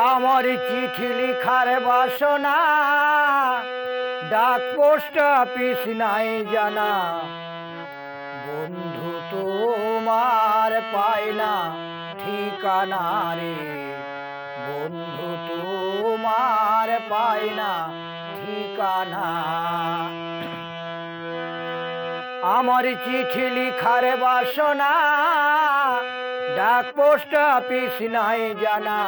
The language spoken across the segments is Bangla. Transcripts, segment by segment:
আমার চিঠি লিখার বাসনা, ডাক পোস্ট অফিস নাই জানা। বন্ধু তোমার পায় না ঠিকানা রে, বন্ধু তোমার পায় না ঠিকানা। আমার চিঠি লিখার বাসনা, ডাক পোস্ট অফিস নাই জানা।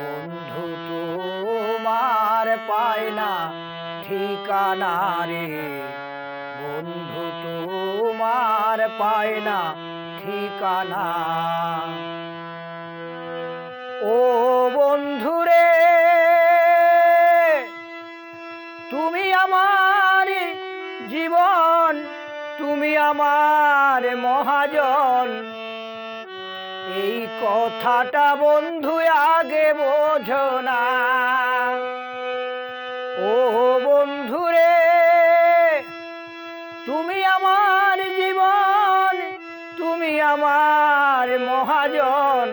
বন্ধু তোমার পায় না ঠিকানা রে, বন্ধু তোমার পায় না ঠিকানা। ও বন্ধু রে, তুমি আমার জীবন, তুমি আমার মহাজন। এই কথাটা বন্ধু আগে বোঝো না। ও বন্ধু রে, তুমি আমার জীবন, তুমি আমার মহাজন।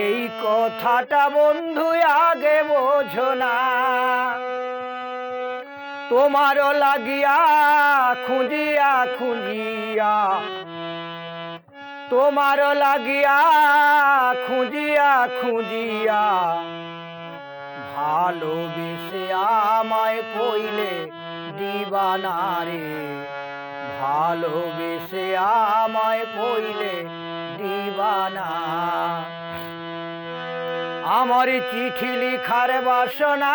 এই কথাটা বন্ধু আগে বোঝো না। তোমারও লাগিয়া খুঁজিয়া খুঁজিয়া, তোমারও লাগিয়া খুঁজিয়া খুঁজিয়া, ভালোবেসে আমায় কইলে দিবানা রে, ভালোবেসে আমায় কইলে দিবানা। আমার চিঠি লিখার বাসনা,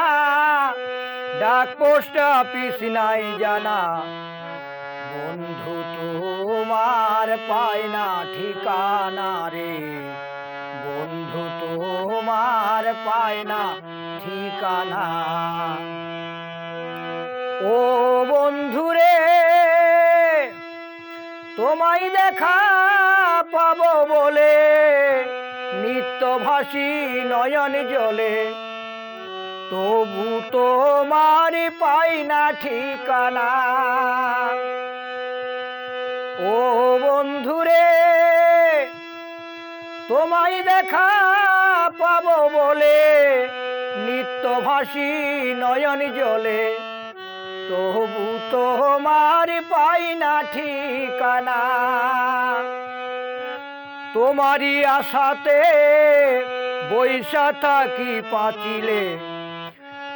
ডাক পোস্ট অফিস নাই জানা। বন্ধু তোমার পায় না ঠিকানা রে, বন্ধু তোমার পায় না ঠিকানা। ও বন্ধু রে, তোমায় দেখা পাবো বলে নিত্যভাসী নয়ন জলে। তবু তোমার পাই না ঠিকানা। ও বন্ধু রে, তোমায় দেখা পাবো বলে নিত্যভাসী নয়ন জলে। তবু তোমার পাই না ঠিকানা। তোমারই আশাতে বৈশা থাকি পাঁচিলে,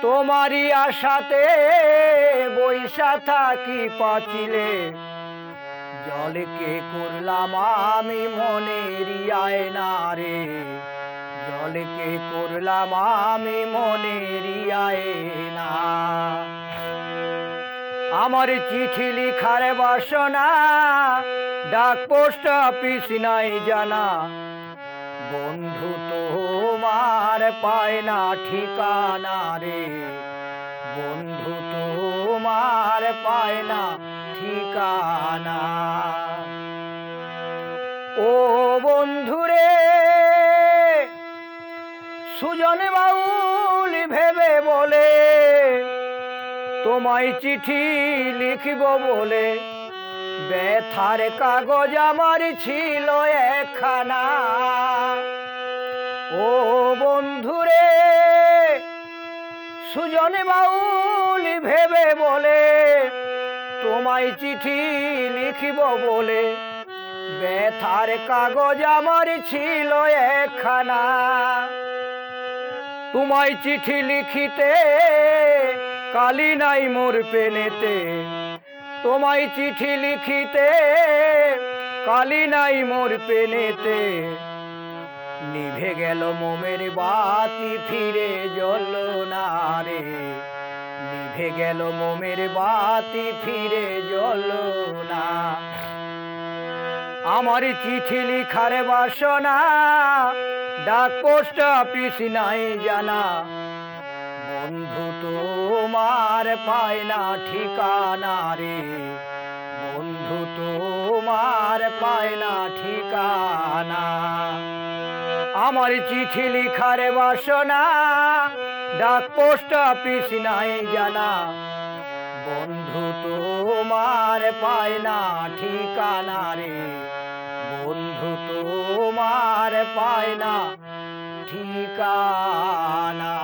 তোমারই আশাতে বৈশা থাকি পাঁচিলে। জলকে করলাম আমি মনের আয়না রে, জলকে করলাম আমি মনের আয়না। আমার চিঠি লিখার বাসনা, ডাক পোস্ট অফিস নাই জানা। বন্ধু তোমার পায় না ঠিকানা রে, বন্ধু তোমার পায় না ঠিকানা। ও বন্ধু রে, সুজন বাউল ভেবে বলে তোমায় চিঠি লিখিব বলে। ব্যথার কাগজ আমার ছিল একখানা। ও বন্ধু রে, সুজন বাউল ভেবে বলে তোমায় চিঠি লিখিব বলে। ব্যথার কাগজ আমার ছিল একখানা। তোমায় চিঠি লিখিতে কালি নাই মোর পেনেতে, তোমায় চিঠি লিখিতে কালি নাই মোর পেনেতে। নিভে গেল মোমের বাতি ফিরে জ্বললো না রে, নিভে গেল মোমের বাতি ফিরে জ্বললো না। আমার চিঠি লিখার বাসনা, ডাক পোস্ট অফিস নাই জানা। বন্ধু তোমার পায় না ঠিকানা রে, বন্ধু তোমার পায় না ঠিকানা। আমার চিঠি লিখার বাসনা, ডাক পোস্ট অফিস নাই জানা। বন্ধু তোমার পায় না ঠিকানা রে, বন্ধু তোমার পায় না ঠিকানা।